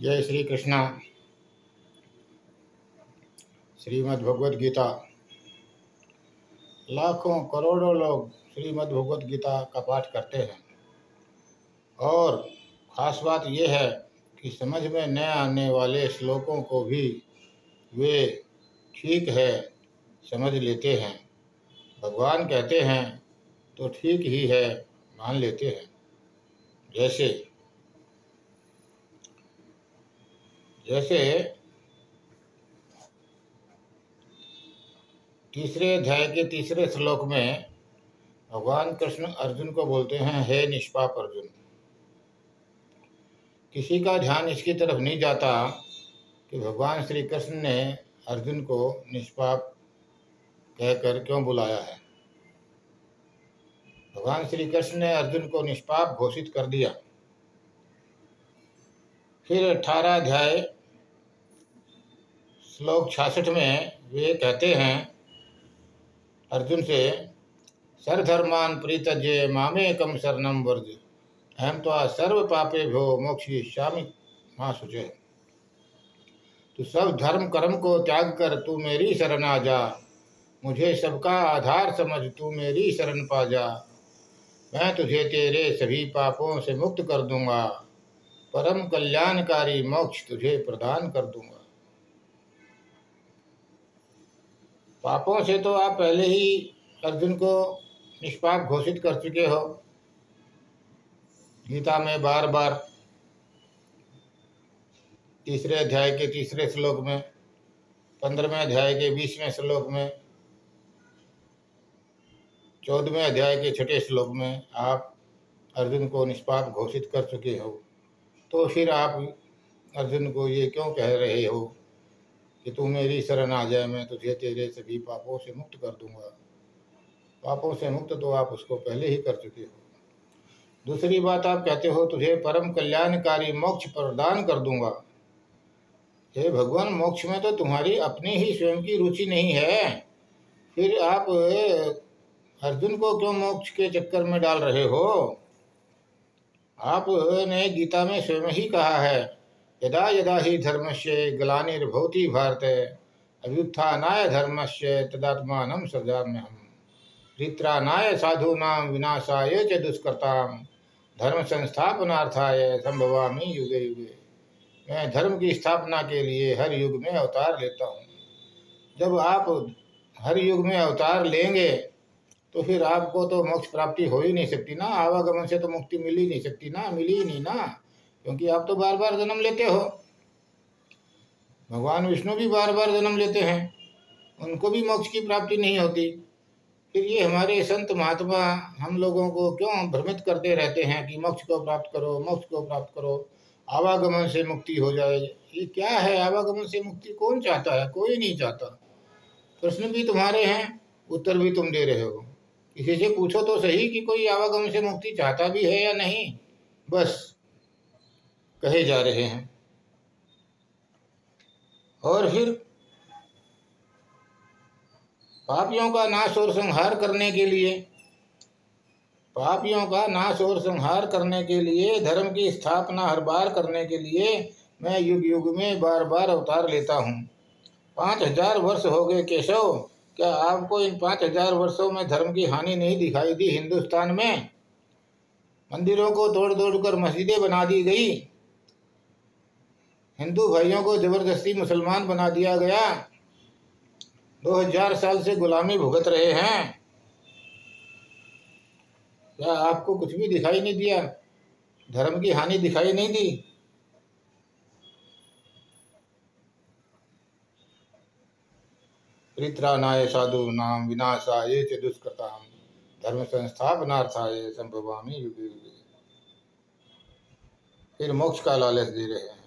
जय श्री कृष्णा। श्रीमद् भगवद गीता। लाखों करोड़ों लोग श्रीमद् भगवद गीता का पाठ करते हैं और ख़ास बात यह है कि समझ में न आने वाले श्लोकों को भी वे ठीक है समझ लेते हैं। भगवान कहते हैं तो ठीक ही है मान लेते हैं। जैसे तीसरे अध्याय के तीसरे श्लोक में भगवान कृष्ण अर्जुन को बोलते हैं, हे निष्पाप अर्जुन। किसी का ध्यान इसकी तरफ नहीं जाता कि भगवान श्री कृष्ण ने अर्जुन को निष्पाप कहकर क्यों बुलाया है। भगवान श्री कृष्ण ने अर्जुन को निष्पाप घोषित कर दिया। फिर 18 अध्याय श्लोक 66 में वे कहते हैं अर्जुन से, सर्वधर्मान् परित्यज्य मामेकं शरणं व्रज अहं त्वा सर्व पापेभ्यो मोक्षयिष्यामि मा शुचः। तू सब धर्म कर्म को त्याग कर तू मेरी शरण आ जा। मुझे सबका आधार समझ तू मेरी शरण पा जा। मैं तुझे तेरे सभी पापों से मुक्त कर दूंगा। परम कल्याणकारी मोक्ष तुझे प्रदान कर दूंगा। पापों से तो आप पहले ही अर्जुन को निष्पाप घोषित कर चुके हो। गीता में बार बार तीसरे अध्याय के तीसरे श्लोक में, 15वें अध्याय के 20वें श्लोक में, 14वें अध्याय के 6ठे श्लोक में आप अर्जुन को निष्पाप घोषित कर चुके हो। तो फिर आप अर्जुन को ये क्यों कह रहे हो कि तू मेरी शरण आ जाए, मैं तुझे तेरे सभी पापों से मुक्त कर दूंगा। पापों से मुक्त तो आप उसको पहले ही कर चुके हो। दूसरी बात आप कहते हो तुझे परम कल्याणकारी मोक्ष प्रदान कर दूंगा। हे भगवान, मोक्ष में तो तुम्हारी अपनी ही स्वयं की रुचि नहीं है। फिर आप अर्जुन को क्यों मोक्ष के चक्कर में डाल रहे हो। आपने गीता में स्वयं ही कहा है, यदा यदा ही धर्मस्य ग्लानिर्भवति भारत अभ्युत्थानाय धर्मस्य तदात्मानं सृजाम्यहम्। परित्राणाय साधूनां विनाशाय च दुष्कृतां धर्म संस्थापनार्थाय संभवामि युगे युगे। मैं धर्म की स्थापना के लिए हर युग में अवतार लेता हूँ। जब आप हर युग में अवतार लेंगे तो फिर आपको तो मोक्ष प्राप्ति हो ही नहीं सकती ना। आवागमन से तो मुक्ति मिल ही नहीं सकती ना, मिली ही नहीं ना, क्योंकि आप तो बार बार जन्म लेते हो। भगवान विष्णु भी बार बार जन्म लेते हैं, उनको भी मोक्ष की प्राप्ति नहीं होती। फिर ये हमारे संत महात्मा हम लोगों को क्यों भ्रमित करते रहते हैं कि मोक्ष को प्राप्त करो, मोक्ष को प्राप्त करो, आवागमन से मुक्ति हो जाए। ये क्या है? आवागमन से मुक्ति कौन चाहता है? कोई नहीं चाहता। प्रश्न भी तुम्हारे हैं, उत्तर भी तुम दे रहे हो। किसी से पूछो तो सही कि कोई आवागमन से मुक्ति चाहता भी है या नहीं। बस कहे जा रहे हैं। और फिर पापियों का नाश और संहार करने के लिए, धर्म की स्थापना हर बार करने के लिए मैं युग युग में बार बार अवतार लेता हूँ। 5000 वर्ष हो गए केशव, क्या आपको इन 5000 वर्षों में धर्म की हानि नहीं दिखाई दी? हिंदुस्तान में मंदिरों को तोड़ तोड़ कर मस्जिदें बना दी गई, हिंदू भाइयों को जबरदस्ती मुसलमान बना दिया गया, 2000 साल से गुलामी भुगत रहे हैं। क्या आपको कुछ भी दिखाई नहीं दिया? धर्म की हानि दिखाई नहीं दी? परित्राणाय साधूनां विनाशाय च दुष्कृतां धर्म संस्थापनार्थाय संभवामि युगे युगे। फिर मोक्ष का लालच दे रहे हैं।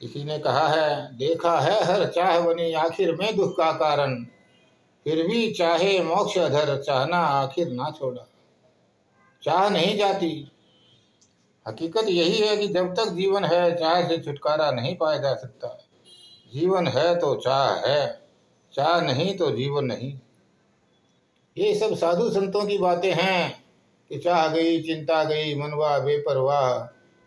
किसी ने कहा है, देखा है हर चाह बनी आखिर में दुख का कारण, फिर भी चाहे मोक्ष अधर चाहना आखिर ना छोड़ा। चाह नहीं जाती। हकीकत यही है कि जब तक जीवन है चाह से छुटकारा नहीं पाया जा सकता। जीवन है तो चाह है, चाह नहीं तो जीवन नहीं। ये सब साधु संतों की बातें हैं कि चाह गई चिंता गई मनवा बेपरवाह,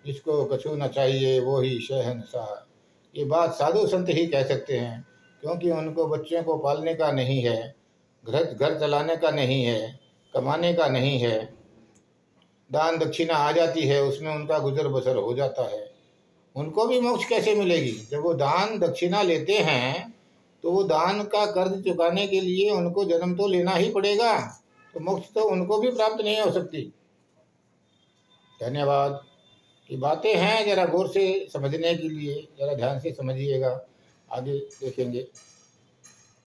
जिसको कछु न चाहिए वो ही शहंशाह। ये बात साधु संत ही कह सकते हैं, क्योंकि उनको बच्चों को पालने का नहीं है, घर घर चलाने का नहीं है, कमाने का नहीं है। दान दक्षिणा आ जाती है, उसमें उनका गुजर बसर हो जाता है। उनको भी मोक्ष कैसे मिलेगी? जब वो दान दक्षिणा लेते हैं तो वो दान का कर्ज चुकाने के लिए उनको जन्म तो लेना ही पड़ेगा, तो मोक्ष तो उनको भी प्राप्त नहीं हो सकती। धन्यवाद। की बातें हैं, जरा गौर से समझने के लिए जरा ध्यान से समझिएगा, आगे देखेंगे।